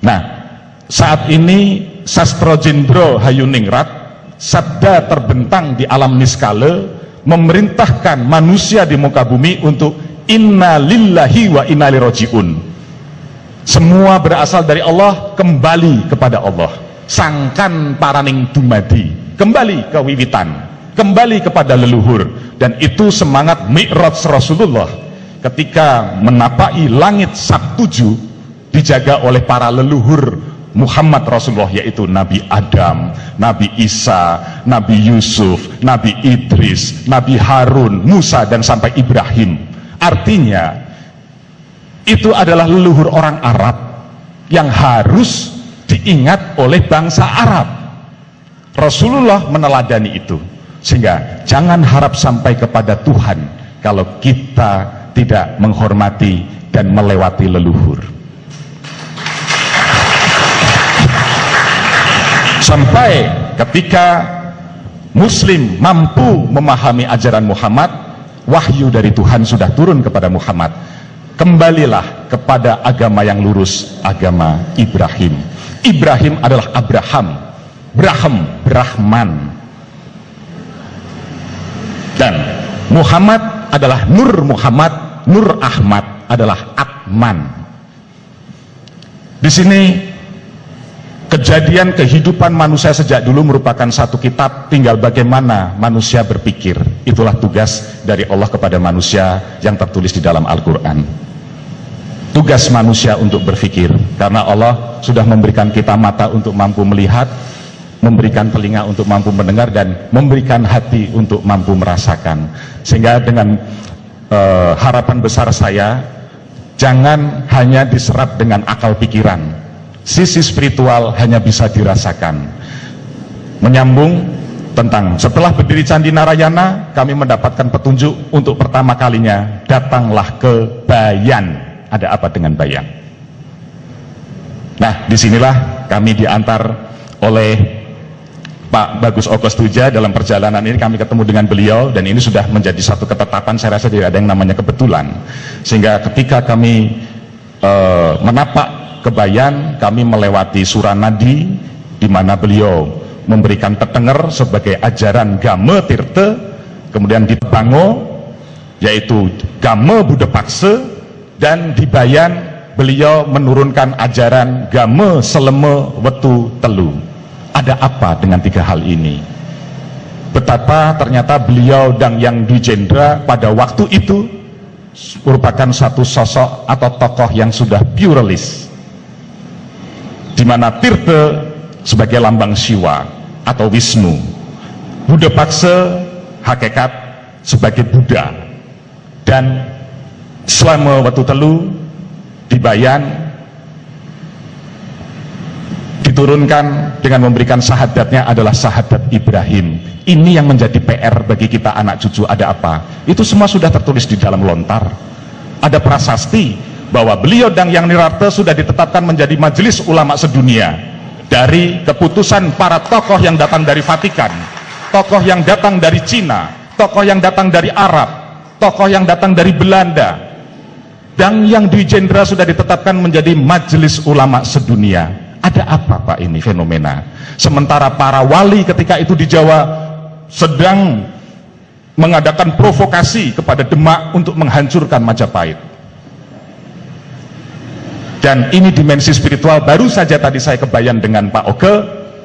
Nah, saat ini Sastro Jendro Hayuningrat, sabda terbentang di alam niskala, memerintahkan manusia di muka bumi untuk inna lillahi wa inna ilaihi rajiun. Semua berasal dari Allah, kembali kepada Allah. Sangkan paraning dumadi, kembali ke wiwitan, kembali kepada leluhur. Dan itu semangat Mi'raj Rasulullah ketika menapai langit Sabtuju, dijaga oleh para leluhur Muhammad Rasulullah, yaitu Nabi Adam, Nabi Isa, Nabi Yusuf, Nabi Idris, Nabi Harun, Musa, dan sampai Ibrahim. Artinya itu adalah leluhur orang Arab yang harus diingat oleh bangsa Arab. Rasulullah meneladani itu, sehingga jangan harap sampai kepada Tuhan kalau kita tidak menghormati dan melewati leluhur. Sampai ketika Muslim mampu memahami ajaran Muhammad, wahyu dari Tuhan sudah turun kepada Muhammad. Kembalilah kepada agama yang lurus, agama Ibrahim. Ibrahim adalah Abraham, Brahman, dan Muhammad adalah Nur Muhammad, Nur Ahmad adalah Atman. Di sini kejadian kehidupan manusia sejak dulu merupakan satu kitab, tinggal bagaimana manusia berpikir. Itulah tugas dari Allah kepada manusia yang tertulis di dalam Al-Quran. Tugas manusia untuk berpikir, karena Allah sudah memberikan kita mata untuk mampu melihat, memberikan telinga untuk mampu mendengar, dan memberikan hati untuk mampu merasakan. Sehingga dengan harapan besar saya, jangan hanya diserap dengan akal pikiran. Sisi spiritual hanya bisa dirasakan. Menyambung tentang setelah berdiri Candi Narayana, kami mendapatkan petunjuk untuk pertama kalinya, datanglah ke Bayan. Ada apa dengan Bayan? Nah, disinilah kami diantar oleh Pak Bagus Okostuja. Dalam perjalanan ini kami ketemu dengan beliau, dan ini sudah menjadi satu ketetapan. Saya rasa tidak ada yang namanya kebetulan. Sehingga ketika kami menapak ke Bayan, kami melewati Suranadi, di mana beliau memberikan tetenger sebagai ajaran Game Tirta. Kemudian di Bango, yaitu Game Buddha Paksa, dan di Bayan beliau menurunkan ajaran Game Seleme Wetu Telu. Ada apa dengan tiga hal ini? Betapa ternyata beliau dan Yang Dwijendra pada waktu itu merupakan satu sosok atau tokoh yang sudah pluralis, di mana Tirta sebagai lambang Siwa atau Wisnu, Buddha Paksa hakikat sebagai Buddha, dan Selama Wetu Telu di Bayan diturunkan dengan memberikan syahadatnya adalah syahadat Ibrahim. Ini yang menjadi PR bagi kita anak cucu. Ada apa? Itu semua sudah tertulis di dalam lontar. Ada prasasti bahwa beliau dan Yang Nirarta sudah ditetapkan menjadi majelis ulama sedunia dari keputusan para tokoh yang datang dari Vatikan, tokoh yang datang dari Cina, tokoh yang datang dari Arab, tokoh yang datang dari Belanda. Dan Yang Dwijendra sudah ditetapkan menjadi majelis ulama sedunia. Ada apa Pak ini fenomena? Sementara para wali ketika itu di Jawa sedang mengadakan provokasi kepada Demak untuk menghancurkan Majapahit. Dan ini dimensi spiritual. Baru saja tadi saya kebayan dengan Pak Oke,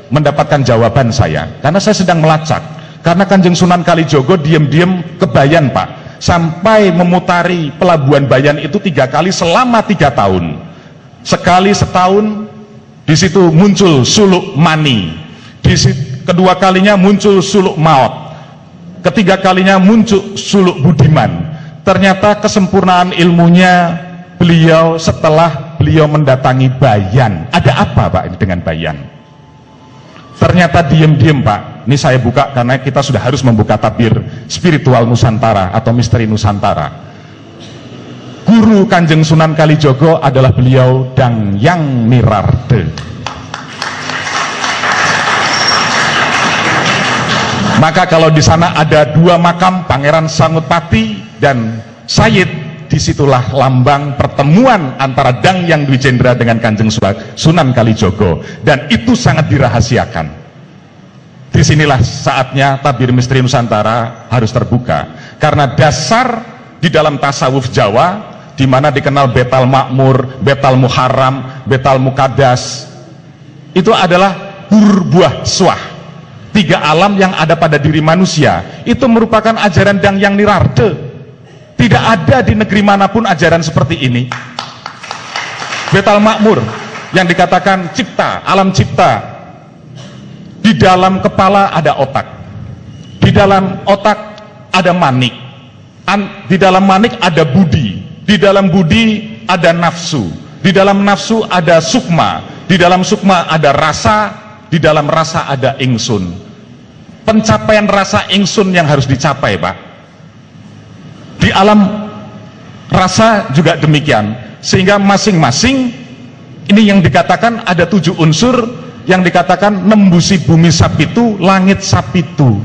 mendapatkan jawaban saya, karena saya sedang melacak. Karena Kanjeng Sunan Kalijogo diam-diam kebayan Pak, sampai memutari pelabuhan Bayan itu 3 kali selama 3 tahun. Sekali setahun. Di situ muncul suluk mani, kedua kalinya muncul suluk maut, ketiga kalinya muncul suluk budiman. Ternyata kesempurnaan ilmunya beliau setelah beliau mendatangi Bayan. Ada apa Pak ini dengan Bayan? Ternyata diam-diam Pak, ini saya buka karena kita sudah harus membuka tabir spiritual Nusantara atau misteri Nusantara. Guru Kanjeng Sunan Kalijogo adalah beliau dan Yang Nirarta. Maka kalau di sana ada 2 makam, Pangeran Sangutpati dan Sayyid, disitulah lambang pertemuan antara Dang Hyang Dwi Jendra dengan Kanjeng Sunan Kalijogo, dan itu sangat dirahasiakan. Disinilah saatnya tabir misteri Nusantara harus terbuka, karena dasar di dalam tasawuf Jawa, di mana dikenal Betal Makmur, Betal Muharram, Betal Mukadas, itu adalah buah swah, 3 alam yang ada pada diri manusia. Itu merupakan ajaran Dang Hyang Nirarde. Tidak ada di negeri manapun ajaran seperti ini. Betal Makmur yang dikatakan cipta, alam cipta. Di dalam kepala ada otak, di dalam otak ada manik, di dalam manik ada budi, di dalam budi ada nafsu, di dalam nafsu ada sukma, di dalam sukma ada rasa, di dalam rasa ada ingsun. Pencapaian rasa ingsun yang harus dicapai, Pak. Di alam rasa juga demikian, sehingga masing-masing ini yang dikatakan ada 7 unsur yang dikatakan nembusi bumi sapitu, langit sapitu.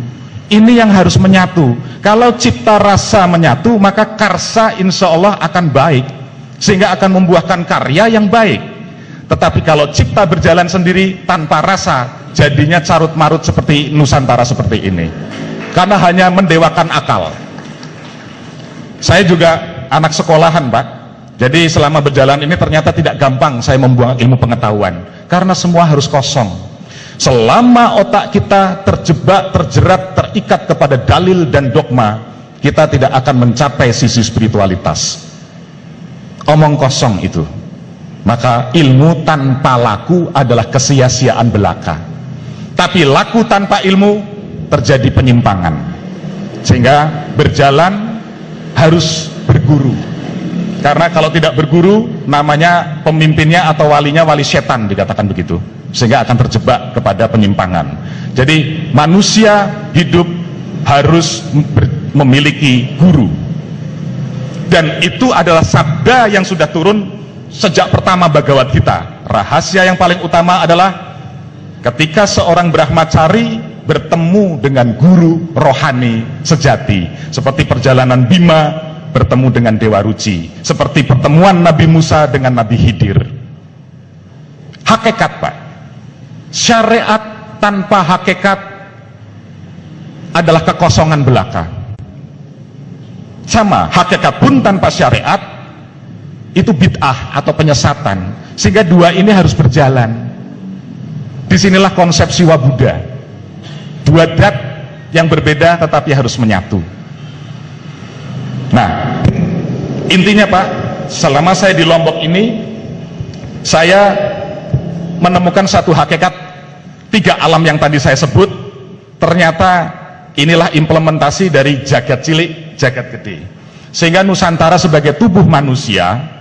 Ini yang harus menyatu. Kalau cipta rasa menyatu, maka karsa insya Allah akan baik, sehingga akan membuahkan karya yang baik. Tetapi kalau cipta berjalan sendiri tanpa rasa, jadinya carut marut seperti Nusantara seperti ini, karena hanya mendewakan akal. Saya juga anak sekolahan, Pak. Jadi selama berjalan ini ternyata tidak gampang saya membuang ilmu pengetahuan, karena semua harus kosong. Selama otak kita terjebak, terjerat, terikat kepada dalil dan dogma, kita tidak akan mencapai sisi spiritualitas. Omong kosong itu. Maka ilmu tanpa laku adalah kesia-siaan belaka. Tapi laku tanpa ilmu terjadi penyimpangan. Sehingga berjalan harus berguru. Karena kalau tidak berguru, namanya pemimpinnya atau walinya wali setan, dikatakan begitu, sehingga akan terjebak kepada penyimpangan. Jadi manusia hidup harus memiliki guru, dan itu adalah sabda yang sudah turun sejak pertama Bhagavad Gita. Rahasia yang paling utama adalah ketika seorang Brahmacari bertemu dengan guru rohani sejati, seperti perjalanan Bima bertemu dengan Dewa Ruci, seperti pertemuan Nabi Musa dengan Nabi Khidir. Hakikat, Pak, syariat tanpa hakikat adalah kekosongan belaka. Sama, hakikat pun tanpa syariat itu bid'ah atau penyesatan. Sehingga dua ini harus berjalan. Disinilah konsep Siwa Buddha, 2 dat yang berbeda tetapi harus menyatu. Nah, intinya, Pak, selama saya di Lombok ini, saya menemukan satu hakikat 3 alam yang tadi saya sebut. Ternyata inilah implementasi dari jagat cilik, jagat gede. Sehingga Nusantara sebagai tubuh manusia,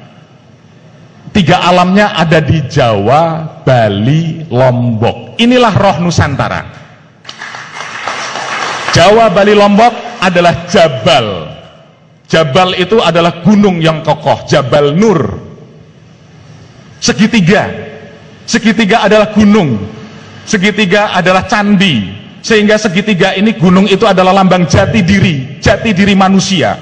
3 alamnya ada di Jawa, Bali, Lombok. Inilah roh Nusantara. Jawa, Bali, Lombok adalah Jabal. Jabal itu adalah gunung yang kokoh, Jabal Nur. Segitiga, segitiga adalah gunung, segitiga adalah candi, sehingga segitiga ini, gunung itu adalah lambang jati diri manusia.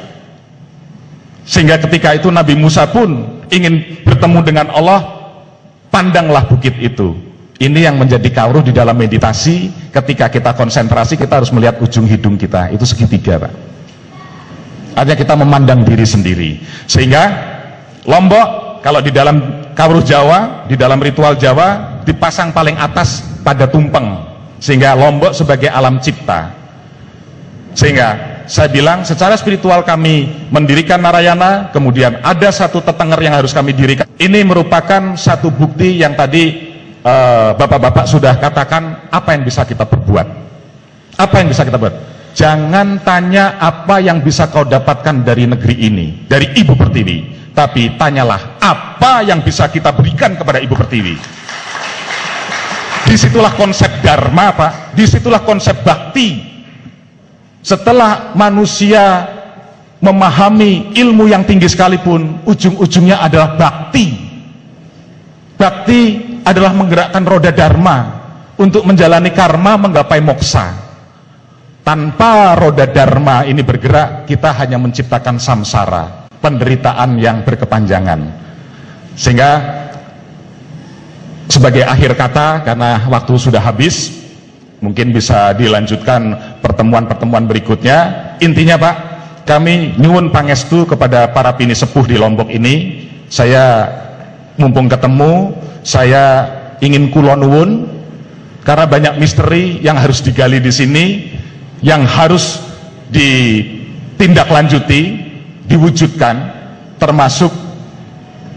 Sehingga ketika itu Nabi Musa pun ingin bertemu dengan Allah, pandanglah bukit itu. Ini yang menjadi kawruh di dalam meditasi. Ketika kita konsentrasi, kita harus melihat ujung hidung kita, itu segitiga, Pak. Artinya kita memandang diri sendiri. Sehingga Lombok, kalau di dalam kawruh Jawa, di dalam ritual Jawa, dipasang paling atas pada tumpeng, sehingga Lombok sebagai alam cipta. Sehingga saya bilang secara spiritual kami mendirikan Narayana, kemudian ada satu tetenger yang harus kami dirikan. Ini merupakan satu bukti yang tadi bapak-bapak sudah katakan, apa yang bisa kita perbuat, apa yang bisa kita buat. Jangan tanya apa yang bisa kau dapatkan dari negeri ini, dari Ibu Pertiwi, tapi tanyalah apa yang bisa kita berikan kepada Ibu Pertiwi. Disitulah konsep dharma, Pak. Disitulah konsep bakti. Setelah manusia memahami ilmu yang tinggi sekalipun, ujung-ujungnya adalah bakti. Bakti adalah menggerakkan roda dharma untuk menjalani karma, menggapai moksa. Tanpa roda dharma ini bergerak, kita hanya menciptakan samsara. penderitaan yang berkepanjangan. Sehingga sebagai akhir kata, karena waktu sudah habis, mungkin bisa dilanjutkan pertemuan-pertemuan berikutnya. Intinya Pak, kami nyuwun pangestu kepada para pini sepuh di Lombok ini. Saya mumpung ketemu, saya ingin kula nuwun, karena banyak misteri yang harus digali di sini, yang harus ditindaklanjuti, diwujudkan, termasuk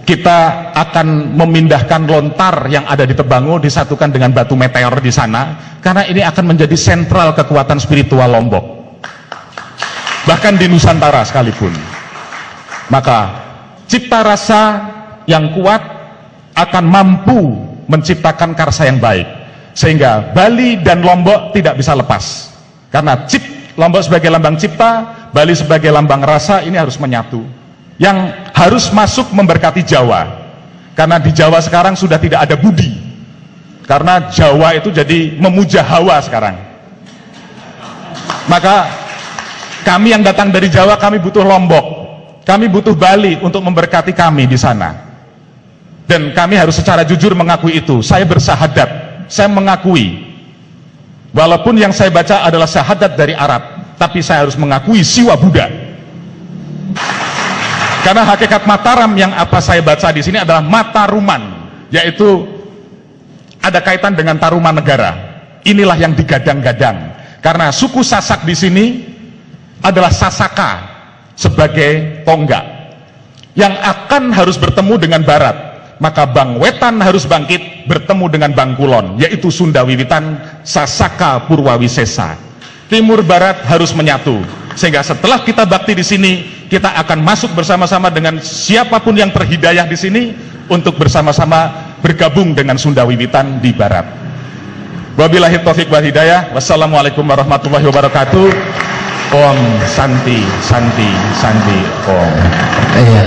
kita akan memindahkan lontar yang ada di Tebango, disatukan dengan batu meteor di sana, karena ini akan menjadi sentral kekuatan spiritual Lombok, bahkan di Nusantara sekalipun. Maka cipta rasa yang kuat akan mampu menciptakan karsa yang baik, sehingga Bali dan Lombok tidak bisa lepas, karena Lombok sebagai lambang cipta, Bali sebagai lambang rasa, ini harus menyatu, yang harus masuk memberkati Jawa, karena di Jawa sekarang sudah tidak ada budi, karena Jawa itu jadi memuja hawa sekarang. Maka kami yang datang dari Jawa, kami butuh Lombok, kami butuh Bali untuk memberkati kami di sana. Dan kami harus secara jujur mengakui itu. Saya bersahadat, saya mengakui, walaupun yang saya baca adalah syahadat dari Arab, tapi saya harus mengakui siwa Buddha. Karena hakikat Mataram yang apa saya baca di sini adalah Mataruman, yaitu ada kaitan dengan Taruman Negara. Inilah yang digadang-gadang, karena suku Sasak di sini adalah Sasaka sebagai tonggak yang akan harus bertemu dengan Barat. Maka Bang Wetan harus bangkit bertemu dengan Bang Kulon, yaitu Sunda Wiwitan, Sasaka Purwawisesa. Timur Barat harus menyatu, sehingga setelah kita bakti di sini, kita akan masuk bersama-sama dengan siapapun yang terhidayah di sini untuk bersama-sama bergabung dengan Sunda Wiwitan di Barat. Wabillahi taufiq wal hidayah. Wassalamualaikum warahmatullahi wabarakatuh. Om Santi Santi Santi Om. Iya.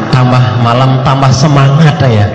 Tambah malam tambah semangat ya.